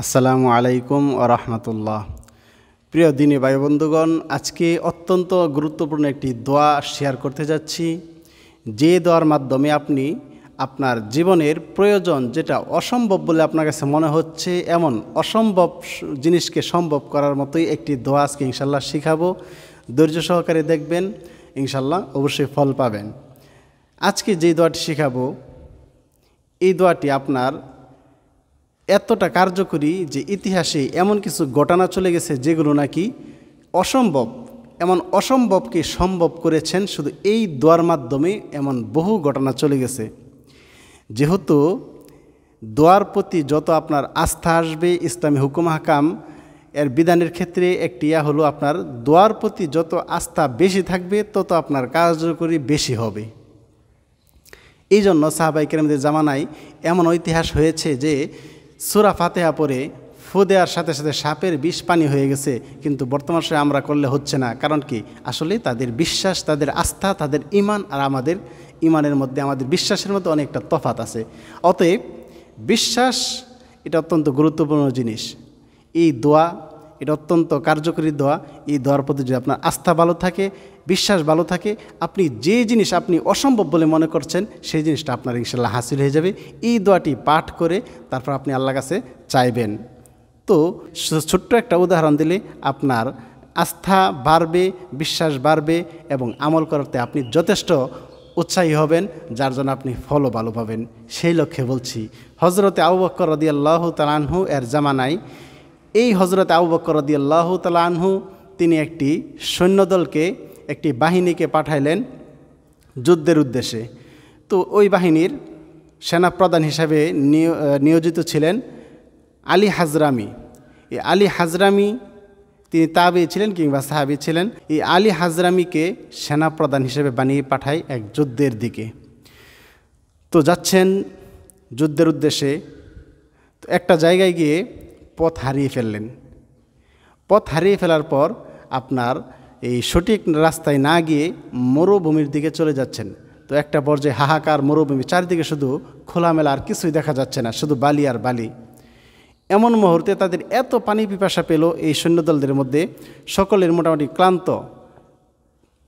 আসসালামু আলাইকুম ওয়া রাহমাতুল্লাহ। প্রিয় দিনী ভাই বন্ধুগণ, আজকে অত্যন্ত গুরুত্বপূর্ণ একটি দোয়া শেয়ার করতে যাচ্ছি, যে দোয়ার মাধ্যমে আপনি আপনার জীবনের প্রয়োজন, যেটা অসম্ভব বলে আপনার কাছে মনে হচ্ছে, এমন অসম্ভব জিনিসকে সম্ভব করার মতোই একটি দোয়া আজকে ইনশাল্লাহ শিখাবো। ধৈর্য সহকারে দেখবেন, ইনশাল্লাহ অবশ্যই ফল পাবেন। আজকে যে দোয়াটি শিখাবো, এই দোয়াটি আপনার এতটা কার্যকরী যে ইতিহাসে এমন কিছু ঘটনা চলে গেছে যেগুলো নাকি অসম্ভব, এমন অসম্ভবকে সম্ভব করেছেন শুধু এই দোয়ার মাধ্যমে। এমন বহু ঘটনা চলে গেছে। যেহেতু দোয়ার প্রতি যত আপনার আস্থা আসবে, ইসলামী হুকুম হাকাম এর বিধানের ক্ষেত্রে একটি হলো, আপনার দোয়ার প্রতি যত আস্থা বেশি থাকবে তত আপনার কার্যকরী বেশি হবে। এই জন্য সাহাবায়ে কেরামদের জামানায় এমন ইতিহাস হয়েছে যে সূরা ফাতিহা পড়ে ফু দেওয়ার সাথে সাথে সাপের বিষ পানি হয়ে গেছে, কিন্তু বর্তমান সময়ে আমরা করলে হচ্ছে না। কারণ কি? আসলে তাদের বিশ্বাস, তাদের আস্থা, তাদের ঈমান আর আমাদের ঈমানের মধ্যে, আমাদের বিশ্বাসের মধ্যে অনেকটা তফাৎ আছে। অতএব বিশ্বাস এটা অত্যন্ত গুরুত্বপূর্ণ জিনিস। এই দোয়া এটা অত্যন্ত কার্যকরী দোয়া। এই দোয়ার প্রতি যদি আপনার আস্থা ভালো থাকে, বিশ্বাস ভালো থাকে, আপনি যে জিনিস আপনি অসম্ভব বলে মনে করছেন সেই জিনিসটা আপনার ইনশাল্লাহ হাসিল হয়ে যাবে। এই দোয়াটি পাঠ করে তারপর আপনি আল্লাহর কাছে চাইবেন। তো ছোট্ট একটা উদাহরণ দিলে আপনার আস্থা বাড়বে, বিশ্বাস বাড়বে এবং আমল করতে আপনি যথেষ্ট উৎসাহী হবেন, যার জন্য আপনি ফলও ভালো পাবেন। সেই লক্ষ্যে বলছি, হযরতে আবু বকর রাদিয়াল্লাহু তাআলা আনহু এর জামানায় এই হযরতে আবু বকর রাদিয়াল্লাহু তাআলা আনহু তিনি একটি সৈন্যদলকে, একটি বাহিনীকে পাঠাইলেন যুদ্ধের উদ্দেশ্যে। তো ওই বাহিনীর সেনাপ্রধান হিসাবে নিয়োজিত ছিলেন আলী হাজরামি। এই আলী হাজরামি তিনি তাবী ছিলেন কিংবা সাহাবী ছিলেন। এই আলী হাজরামিকে সেনাপ্রধান হিসেবে বানিয়ে পাঠায় এক যুদ্ধের দিকে। তো যাচ্ছেন যুদ্ধের উদ্দেশ্যে, তো একটা জায়গায় গিয়ে পথ হারিয়ে ফেললেন। পথ হারিয়ে ফেলার পর আপনার এই সঠিক রাস্তায় না গিয়ে মরুভূমির দিকে চলে যাচ্ছেন। তো একটা পর্যায়ে হাহাকার মরুভূমি, চারিদিকে শুধু খোলামেলা, আর কিছুই দেখা যাচ্ছে না, শুধু বালি আর বালি। এমন মুহূর্তে তাদের এত পানি পিপাসা পেল এই সৈন্যদলদের মধ্যে, সকলের মোটামুটি ক্লান্ত,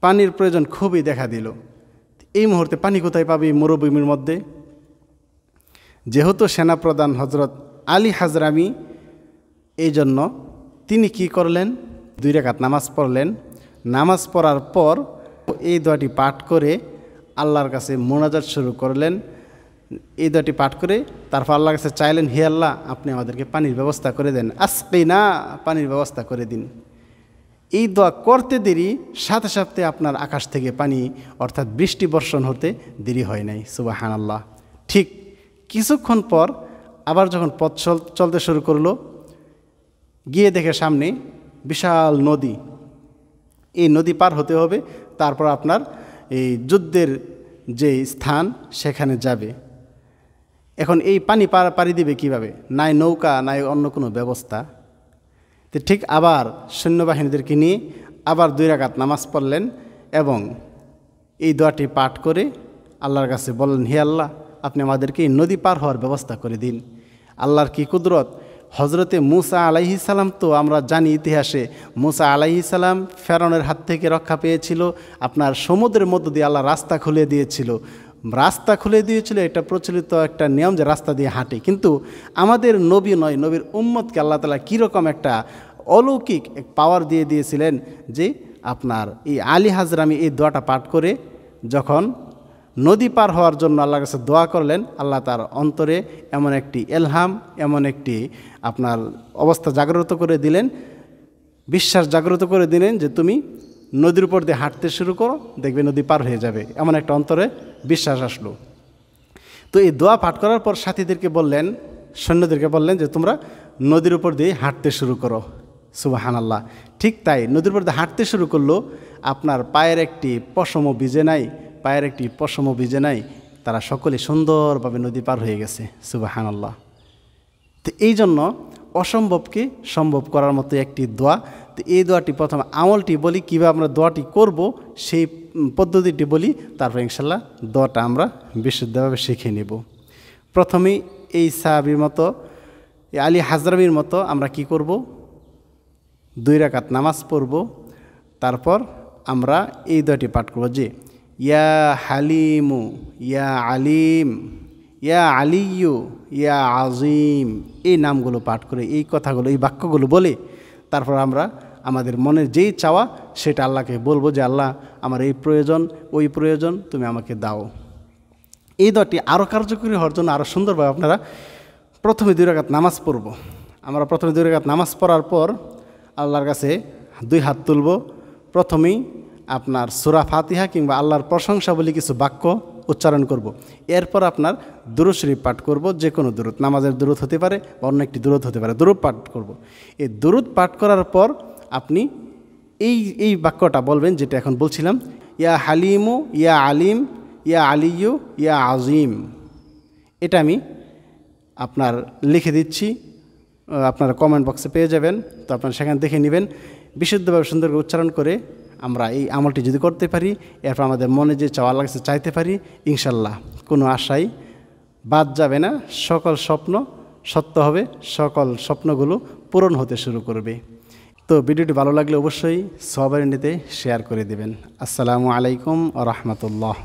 পানির প্রয়োজন খুবই দেখা দিল। এই মুহূর্তে পানি কোথায় পাবে মরুভূমির মধ্যে? যেহেতু সেনাপ্রধান হযরত আলী হাজরামি, এই জন্য তিনি কি করলেন, 2 রাকাত নামাজ পড়লেন। নামাজ পড়ার পর এই দোয়াটি পাঠ করে আল্লাহর কাছে মোনাজাত শুরু করলেন। এই দোয়াটি পাঠ করে তারপর আল্লাহর কাছে চাইলেন, হে আল্লাহ, আপনি আমাদেরকে পানির ব্যবস্থা করে দেন, আসকিনা, পানির ব্যবস্থা করে দিন। এই দোয়া করতে দেরি, সাথে সাথে আপনার আকাশ থেকে পানি অর্থাৎ বৃষ্টি বর্ষণ হতে দেরি হয় নাই। সুবহানাল্লাহ। ঠিক কিছুক্ষণ পর আবার যখন পথ চলতে শুরু করলো, গিয়ে দেখে সামনে বিশাল নদী। এই নদী পার হতে হবে, তারপর আপনার এই যুদ্ধের যে স্থান সেখানে যাবে। এখন এই পানি পাড়ি দিবে কিভাবে? নাই নৌকা, নাই অন্য কোনো ব্যবস্থা। তো ঠিক আবার সৈন্যবাহিনীদেরকে নিয়ে আবার 2 রাকাত নামাজ পড়লেন এবং এই দোয়াটি পাঠ করে আল্লাহর কাছে বললেন, হে আল্লাহ, আপনি আমাদেরকে এই নদী পার হওয়ার ব্যবস্থা করে দিন। আল্লাহর কি কুদরত! হযরতে মূসা আলাইহিস সালাম, তো আমরা জানি ইতিহাসে মূসা আলাইহিস সালাম ফেরাউনের হাত থেকে রক্ষা পেয়েছিল। আপনার সমুদ্রের মধ্য দিয়ে আল্লাহ রাস্তা খুলে দিয়েছিল। এটা প্রচলিত একটা নিয়ম যে রাস্তা দিয়ে হাঁটে। কিন্তু আমাদের নবী নয়, নবীর উম্মতকে আল্লাহ তাআলা কীরকম একটা অলৌকিক এক পাওয়ার দিয়ে দিয়েছিলেন যে আপনার এই আলী হাজরামি এই দোয়াটা পাঠ করে যখন নদী পার হওয়ার জন্য আল্লাহর কাছে দোয়া করলেন, আল্লাহ তার অন্তরে এমন একটি এলহাম, এমন একটি আপনার অবস্থা জাগ্রত করে দিলেন, বিশ্বাস জাগ্রত করে দিলেন যে তুমি নদীর উপর দিয়ে হাঁটতে শুরু করো, দেখবে নদী পার হয়ে যাবে। এমন একটা অন্তরে বিশ্বাস আসলো। তো এই দোয়া পাঠ করার পর সাথীদেরকে বললেন, সৈন্যদেরকে বললেন যে তোমরা নদীর উপর দিয়ে হাঁটতে শুরু করো। সুবহানাল্লাহ। ঠিক তাই, নদীর উপর দিয়ে হাঁটতে শুরু করলো। আপনার পায়ের একটি পশমও ভিজে নাই, তারা সকলে সুন্দরভাবে নদী পার হয়ে গেছে। সুবহানাল্লাহ। তো এই জন্য অসম্ভবকে সম্ভব করার মতো একটি দোয়া। তো এই দোয়াটি প্রথম আমলটি বলি, কীভাবে আমরা দোয়াটি করব সেই পদ্ধতিটি বলি, তারপর ইনশাল্লাহ দোয়াটা আমরা বিশুদ্ধভাবে শিখে নেব। প্রথমেই এই সাহাবীর মতো এই আলী হাজরামির মতো আমরা কি করব, 2 রাকাত নামাজ পড়ব। তারপর আমরা এই দোয়াটি পাঠ করব যে ইয়া হালিমু ইয়া আলিম ইয়া আলিয়ু ইয়া আজিম। এই নামগুলো পাঠ করে, এই কথাগুলো, এই বাক্যগুলো বলে তারপর আমরা আমাদের মনের যেই চাওয়া সেটা আল্লাহকে বলবো যে আল্লাহ আমার এই প্রয়োজন, ওই প্রয়োজন, তুমি আমাকে দাও। এই দোয়াটি আরও কার্যকরী হওয়ার জন্য আরও সুন্দরভাবে আপনারা প্রথমে 2 রাকাত নামাজ পড়ব। আমরা প্রথমে 2 রাকাত নামাজ পড়ার পর আল্লাহর কাছে 2 হাত তুলব। প্রথমেই আপনার সূরা ফাতিহা কিংবা আল্লাহর প্রশংসা বলে কিছু বাক্য উচ্চারণ করব। এরপর আপনার দুরূদ শরীফ পাঠ করব, যে কোনো দুরূদ, নামাজের দুরূদ হতে পারে বা অন্য একটি দুরূদ হতে পারে, দুরূদ পাঠ করব। এই দুরূদ পাঠ করার পর আপনি এই বাক্যটা বলবেন যেটা এখন বলছিলাম, ইয়া হালিমু ইয়া আলিম ইয়া আলিয়ু ইয়া আজিম। এটা আমি আপনার লিখে দিচ্ছি, আপনারা কমেন্ট বক্সে পেয়ে যাবেন, তো আপনারা সেখানে দেখে নেবেন। বিশুদ্ধভাবে সুন্দর করে উচ্চারণ করে আমরা এই আমলটি যদি করতে পারি, এরপর আমাদের মনে যে চাওয়া লাগছে চাইতে পারি, ইনশাল্লাহ কোনো আশাই বাদ যাবে না, সকল স্বপ্ন সত্য হবে, সকল স্বপ্নগুলো পূরণ হতে শুরু করবে। তো ভিডিওটি ভালো লাগলে অবশ্যই সবার নিতে শেয়ার করে দেবেন। আসসালামু আলাইকুম ওয়া রাহমাতুল্লাহ।